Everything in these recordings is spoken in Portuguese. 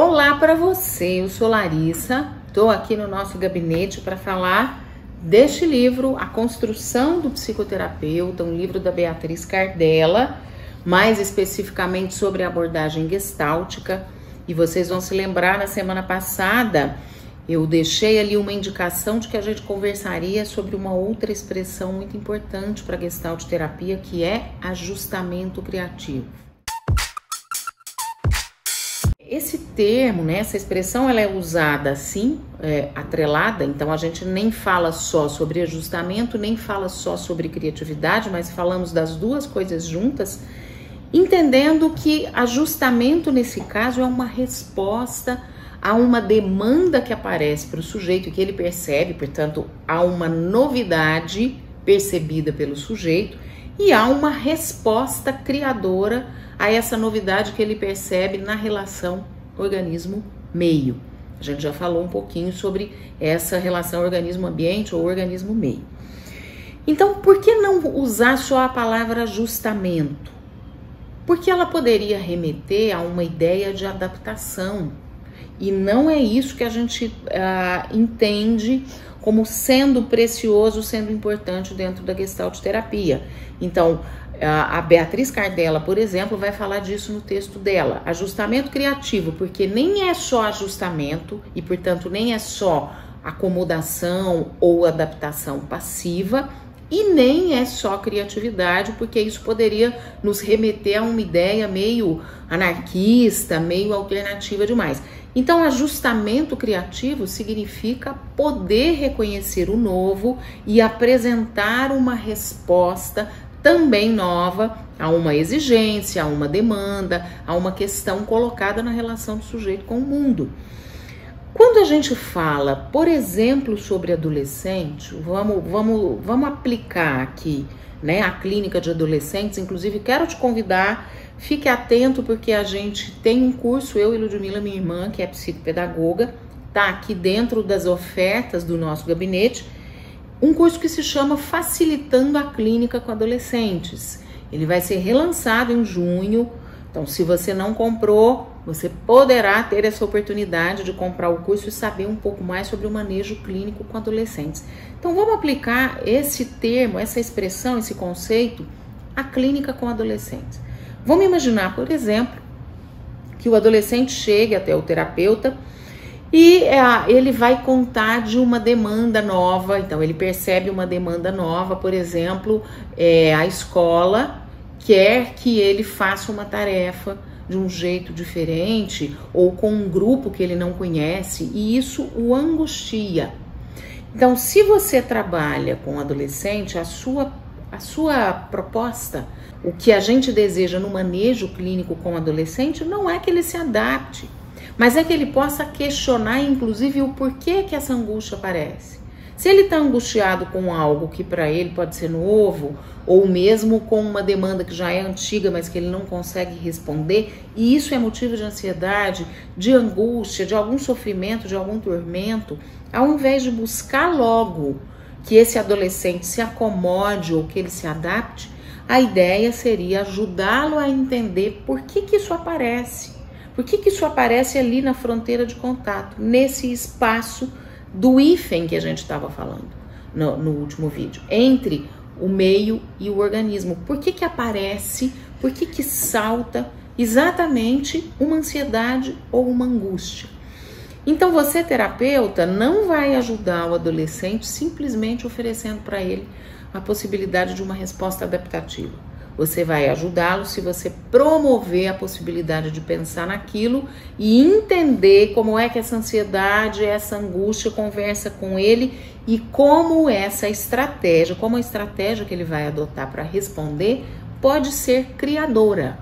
Olá para você, eu sou Larissa, estou aqui no nosso gabinete para falar deste livro, A Construção do Psicoterapeuta, um livro da Beatriz Cardella, mais especificamente sobre a abordagem gestáltica. E vocês vão se lembrar, na semana passada, eu deixei ali uma indicação de que a gente conversaria sobre uma outra expressão muito importante para a gestalt terapia, que é ajustamento criativo. Esse termo, né, essa expressão, ela é usada assim, atrelada, então a gente nem fala só sobre ajustamento, nem fala só sobre criatividade, mas falamos das duas coisas juntas, entendendo que ajustamento nesse caso é uma resposta a uma demanda que aparece para o sujeito, que ele percebe, portanto, há uma novidade percebida pelo sujeito e há uma resposta criadora a essa novidade que ele percebe na relação organismo-meio. A gente já falou um pouquinho sobre essa relação organismo-ambiente ou organismo-meio. Então, por que não usar só a palavra ajustamento? Porque ela poderia remeter a uma ideia de adaptação. E não é isso que a gente entende como sendo precioso, sendo importante dentro da gestalt terapia. Então, a Beatriz Cardella, por exemplo, vai falar disso no texto dela. Ajustamento criativo, porque nem é só ajustamento e, portanto, nem é só acomodação ou adaptação passiva e nem é só criatividade, porque isso poderia nos remeter a uma ideia meio anarquista, meio alternativa demais. Então, ajustamento criativo significa poder reconhecer o novo e apresentar uma resposta também nova a uma exigência, a uma demanda, a uma questão colocada na relação do sujeito com o mundo. Quando a gente fala, por exemplo, sobre adolescente, vamos aplicar aqui, né, a clínica de adolescentes. Inclusive, quero te convidar, fique atento, porque a gente tem um curso, eu e Ludmila, minha irmã, que é psicopedagoga, tá aqui dentro das ofertas do nosso gabinete, um curso que se chama Facilitando a Clínica com Adolescentes. Ele vai ser relançado em junho, então se você não comprou, você poderá ter essa oportunidade de comprar o curso e saber um pouco mais sobre o manejo clínico com adolescentes. Então vamos aplicar esse termo, essa expressão, esse conceito, à clínica com adolescentes. Vamos imaginar, por exemplo, que o adolescente chegue até o terapeuta e ele vai contar de uma demanda nova. Então ele percebe uma demanda nova, por exemplo, a escola quer que ele faça uma tarefa de um jeito diferente ou com um grupo que ele não conhece, e isso o angustia. Então, se você trabalha com adolescente, a sua proposta, o que a gente deseja no manejo clínico com adolescente, não é que ele se adapte, mas é que ele possa questionar, inclusive, o porquê que essa angústia aparece. Se ele está angustiado com algo que para ele pode ser novo, ou mesmo com uma demanda que já é antiga, mas que ele não consegue responder, e isso é motivo de ansiedade, de angústia, de algum sofrimento, de algum tormento, ao invés de buscar logo que esse adolescente se acomode ou que ele se adapte, a ideia seria ajudá-lo a entender por que isso aparece. Por que isso aparece ali na fronteira de contato, nesse espaço do hífen que a gente estava falando no último vídeo, entre o meio e o organismo. Por que aparece, por que salta exatamente uma ansiedade ou uma angústia? Então você, terapeuta, não vai ajudar o adolescente simplesmente oferecendo para ele a possibilidade de uma resposta adaptativa. Você vai ajudá-lo se você promover a possibilidade de pensar naquilo e entender como é que essa ansiedade, essa angústia conversa com ele e como essa estratégia, como a estratégia que ele vai adotar para responder pode ser criadora.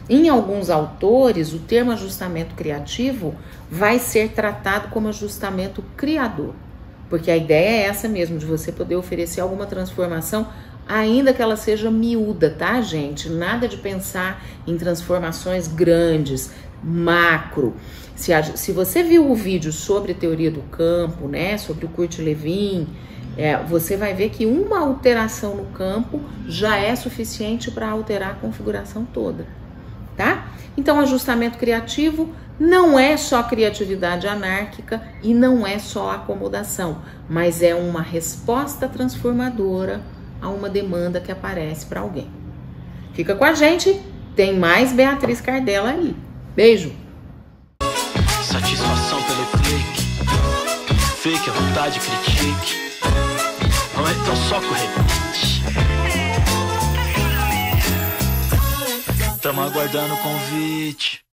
Em alguns autores, o termo ajustamento criativo vai ser tratado como ajustamento criador, porque a ideia é essa mesmo, de você poder oferecer alguma transformação, ainda que ela seja miúda, tá, gente? Nada de pensar em transformações grandes, macro. Se você viu o vídeo sobre teoria do campo, né, sobre o Kurt Lewin, você vai ver que uma alteração no campo já é suficiente para alterar a configuração toda, tá? Então, ajustamento criativo Não é só criatividade anárquica e não é só acomodação, mas é uma resposta transformadora a uma demanda que aparece para alguém. Fica com a gente, tem mais Beatriz Cardella aí. Beijo! Satisfação pelo clique, fake, a vontade critique, não é tão só corretente. Tamo aguardando o convite.